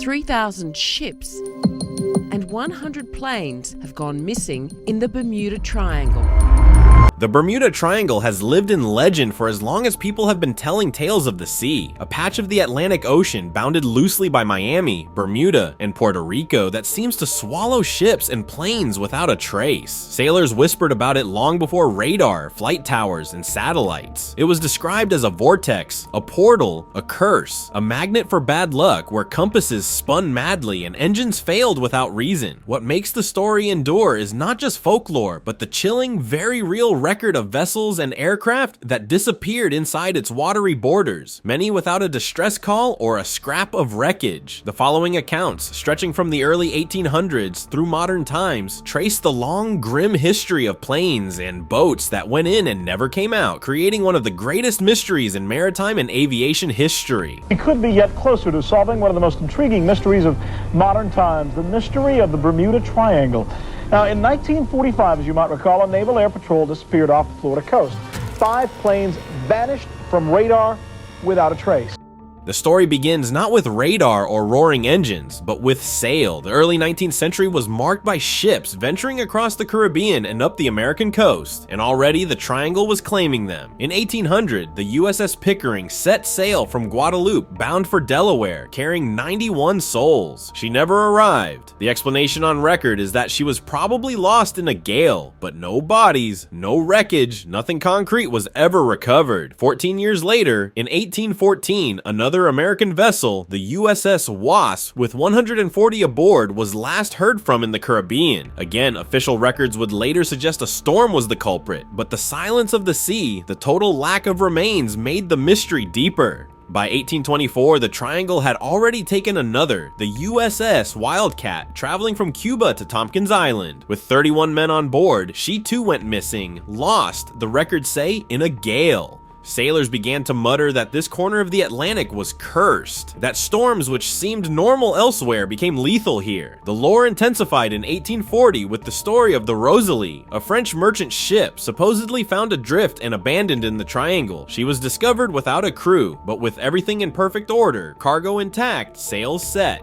3,000 ships and 100 planes have gone missing in the Bermuda Triangle. The Bermuda Triangle has lived in legend for as long as people have been telling tales of the sea, a patch of the Atlantic Ocean bounded loosely by Miami, Bermuda, and Puerto Rico that seems to swallow ships and planes without a trace. Sailors whispered about it long before radar, flight towers, and satellites. It was described as a vortex, a portal, a curse, a magnet for bad luck where compasses spun madly and engines failed without reason. What makes the story endure is not just folklore, but the chilling, very real record of vessels and aircraft that disappeared inside its watery borders, many without a distress call or a scrap of wreckage. The following accounts, stretching from the early 1800s through modern times, trace the long, grim history of planes and boats that went in and never came out, creating one of the greatest mysteries in maritime and aviation history. We could be yet closer to solving one of the most intriguing mysteries of modern times, the mystery of the Bermuda Triangle. Now, in 1945, as you might recall, a naval air patrol disappeared off the Florida coast. 5 planes vanished from radar without a trace. The story begins not with radar or roaring engines, but with sail. The early 19th century was marked by ships venturing across the Caribbean and up the American coast, and already the Triangle was claiming them. In 1800, the USS Pickering set sail from Guadeloupe bound for Delaware, carrying 91 souls. She never arrived. The explanation on record is that she was probably lost in a gale, but no bodies, no wreckage, nothing concrete was ever recovered. 14 years later, in 1814, another American vessel, the USS Wasp, with 140 aboard, was last heard from in the Caribbean. Again, official records would later suggest a storm was the culprit, but the silence of the sea, the total lack of remains, made the mystery deeper. By 1824, the Triangle had already taken another, the USS Wildcat, traveling from Cuba to Tompkins Island. With 31 men on board, she too went missing, lost, the records say, in a gale. Sailors began to mutter that this corner of the Atlantic was cursed, that storms which seemed normal elsewhere became lethal here. The lore intensified in 1840 with the story of the Rosalie, a French merchant ship supposedly found adrift and abandoned in the Triangle. She was discovered without a crew, but with everything in perfect order, cargo intact, sails set.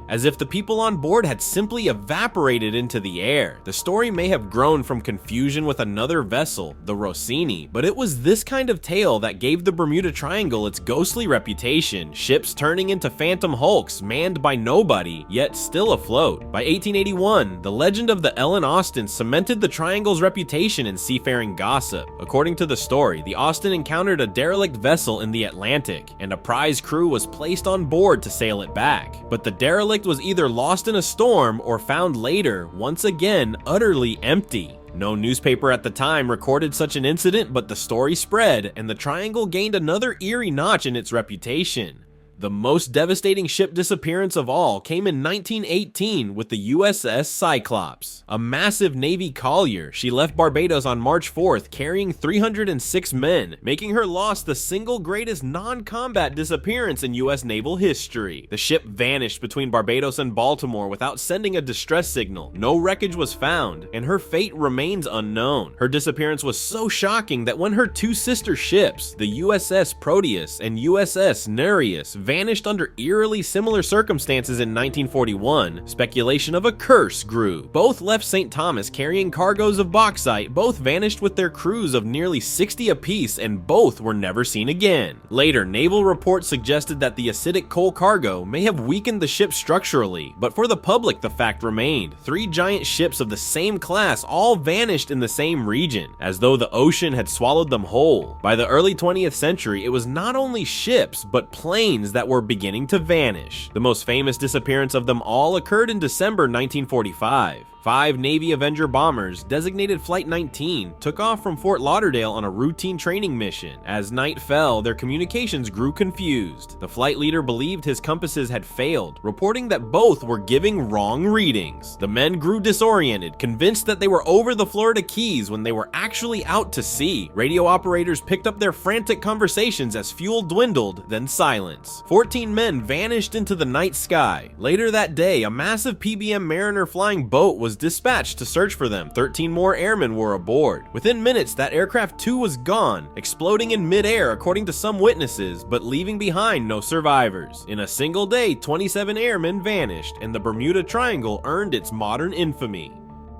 As if the people on board had simply evaporated into the air. The story may have grown from confusion with another vessel, the Rossini, but it was this kind of tale that gave the Bermuda Triangle its ghostly reputation, ships turning into phantom hulks manned by nobody, yet still afloat. By 1881, the legend of the Ellen Austin cemented the Triangle's reputation in seafaring gossip. According to the story, the Austin encountered a derelict vessel in the Atlantic, and a prize crew was placed on board to sail it back. But the derelict was either lost in a storm or found later, once again utterly empty. No newspaper at the time recorded such an incident, but the story spread, and the Triangle gained another eerie notch in its reputation. The most devastating ship disappearance of all came in 1918 with the USS Cyclops. A massive Navy collier, she left Barbados on March 4th carrying 306 men, making her loss the single greatest non-combat disappearance in US naval history. The ship vanished between Barbados and Baltimore without sending a distress signal. No wreckage was found, and her fate remains unknown. Her disappearance was so shocking that when her 2 sister ships, the USS Proteus and USS Nereus, vanished under eerily similar circumstances in 1941, speculation of a curse grew. Both left St. Thomas carrying cargoes of bauxite, both vanished with their crews of nearly 60 apiece, and both were never seen again. Later, naval reports suggested that the acidic coal cargo may have weakened the ship structurally, but for the public the fact remained. 3 giant ships of the same class all vanished in the same region, as though the ocean had swallowed them whole. By the early 20th century, it was not only ships, but planes that were beginning to vanish. The most famous disappearance of them all occurred in December 1945. 5 Navy Avenger bombers, designated Flight 19, took off from Fort Lauderdale on a routine training mission. As night fell, their communications grew confused. The flight leader believed his compasses had failed, reporting that both were giving wrong readings. The men grew disoriented, convinced that they were over the Florida Keys when they were actually out to sea. Radio operators picked up their frantic conversations as fuel dwindled, then silence. 14 men vanished into the night sky. Later that day, a massive PBM Mariner flying boat was dispatched to search for them. 13 more airmen were aboard. Within minutes, that aircraft too was gone, exploding in midair according to some witnesses, but leaving behind no survivors. In a single day, 27 airmen vanished, and the Bermuda Triangle earned its modern infamy.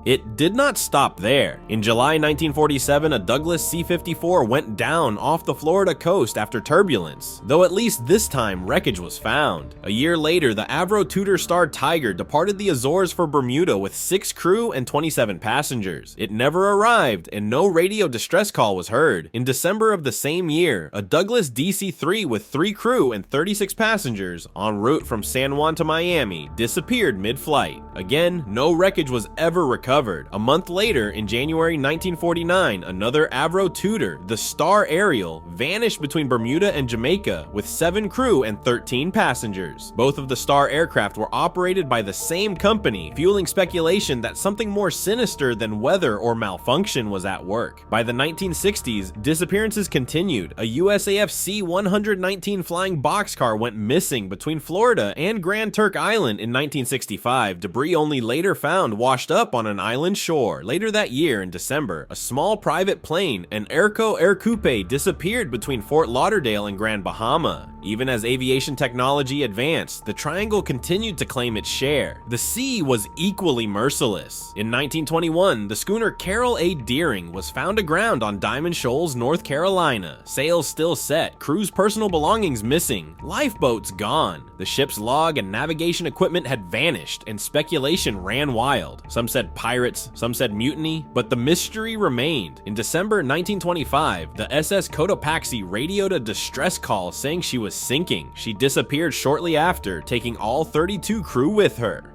It did not stop there. In July 1947, a Douglas C-54 went down off the Florida coast after turbulence, though at least this time wreckage was found. A year later, the Avro Tudor-starred Tiger departed the Azores for Bermuda with 6 crew and 27 passengers. It never arrived, and no radio distress call was heard. In December of the same year, a Douglas DC-3 with 3 crew and 36 passengers, en route from San Juan to Miami, disappeared mid-flight. Again, no wreckage was ever recovered. A month later, in January 1949, another Avro Tudor, the Star Ariel, vanished between Bermuda and Jamaica with 7 crew and 13 passengers. Both of the Star aircraft were operated by the same company, fueling speculation that something more sinister than weather or malfunction was at work. By the 1960s, disappearances continued. A USAF C-119 flying boxcar went missing between Florida and Grand Turk Island in 1965. Debris only later found washed up on an island shore. Later that year, in December, a small private plane, an Airco Air Coupe, disappeared between Fort Lauderdale and Grand Bahama. Even as aviation technology advanced, the Triangle continued to claim its share. The sea was equally merciless. In 1921, the schooner Carroll A. Deering was found aground on Diamond Shoals, North Carolina. Sails still set, crew's personal belongings missing, lifeboats gone. The ship's log and navigation equipment had vanished, and speculation ran wild. Some said pirates, some said mutiny, but the mystery remained. In December 1925, the SS Cotopaxi radioed a distress call saying she was sinking. She disappeared shortly after, taking all 32 crew with her.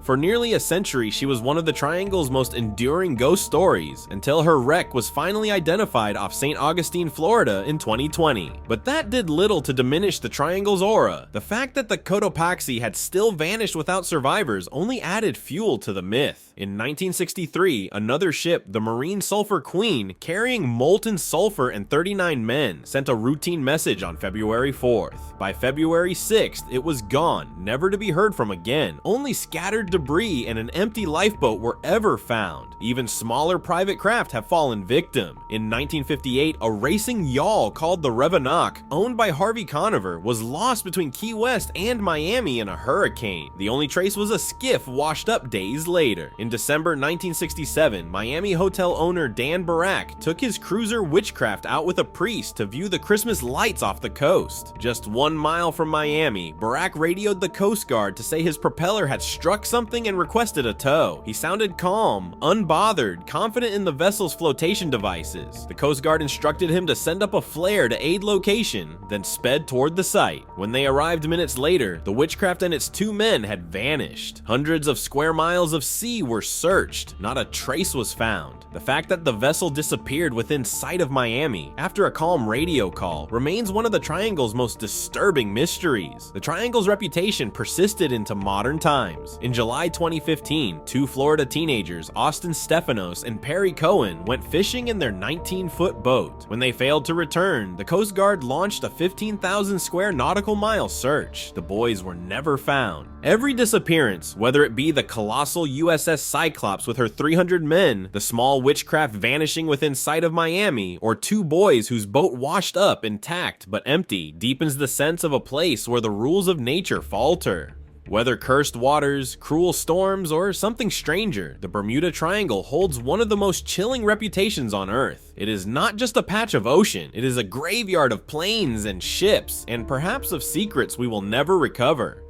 For nearly a century, she was one of the Triangle's most enduring ghost stories, until her wreck was finally identified off St. Augustine, Florida in 2020. But that did little to diminish the Triangle's aura. The fact that the Cotopaxi had still vanished without survivors only added fuel to the myth. In 1963, another ship, the Marine Sulphur Queen, carrying molten sulfur and 39 men, sent a routine message on February 4th. By February 6th, it was gone, never to be heard from again. Only scattered debris and an empty lifeboat were ever found. Even smaller private craft have fallen victim. In 1958, a racing yawl called the Revenant, owned by Harvey Conover, was lost between Key West and Miami in a hurricane. The only trace was a skiff washed up days later. In December 1967, Miami hotel owner Dan Barak took his cruiser Witchcraft out with a priest to view the Christmas lights off the coast. Just 1 mile from Miami, Barak radioed the Coast Guard to say his propeller had struck something and requested a tow. He sounded calm, unbothered, confident in the vessel's flotation devices. The Coast Guard instructed him to send up a flare to aid location, then sped toward the site. When they arrived minutes later, the Witchcraft and its 2 men had vanished. Hundreds of square miles of sea were searched. Not a trace was found. The fact that the vessel disappeared within sight of Miami after a calm radio call remains one of the Triangle's most disturbing mysteries. The Triangle's reputation persisted into modern times. In July 2015, 2 Florida teenagers, Austin Stephanos and Perry Cohen, went fishing in their 19-foot boat. When they failed to return, the Coast Guard launched a 15,000 square nautical mile search. The boys were never found. Every disappearance, whether it be the colossal USS Cyclops with her 300 men, the small Witchcraft vanishing within sight of Miami, or 2 boys whose boat washed up intact but empty, deepens the sense of a place where the rules of nature falter. Whether cursed waters, cruel storms, or something stranger, the Bermuda Triangle holds one of the most chilling reputations on Earth. It is not just a patch of ocean, it is a graveyard of planes and ships, and perhaps of secrets we will never recover.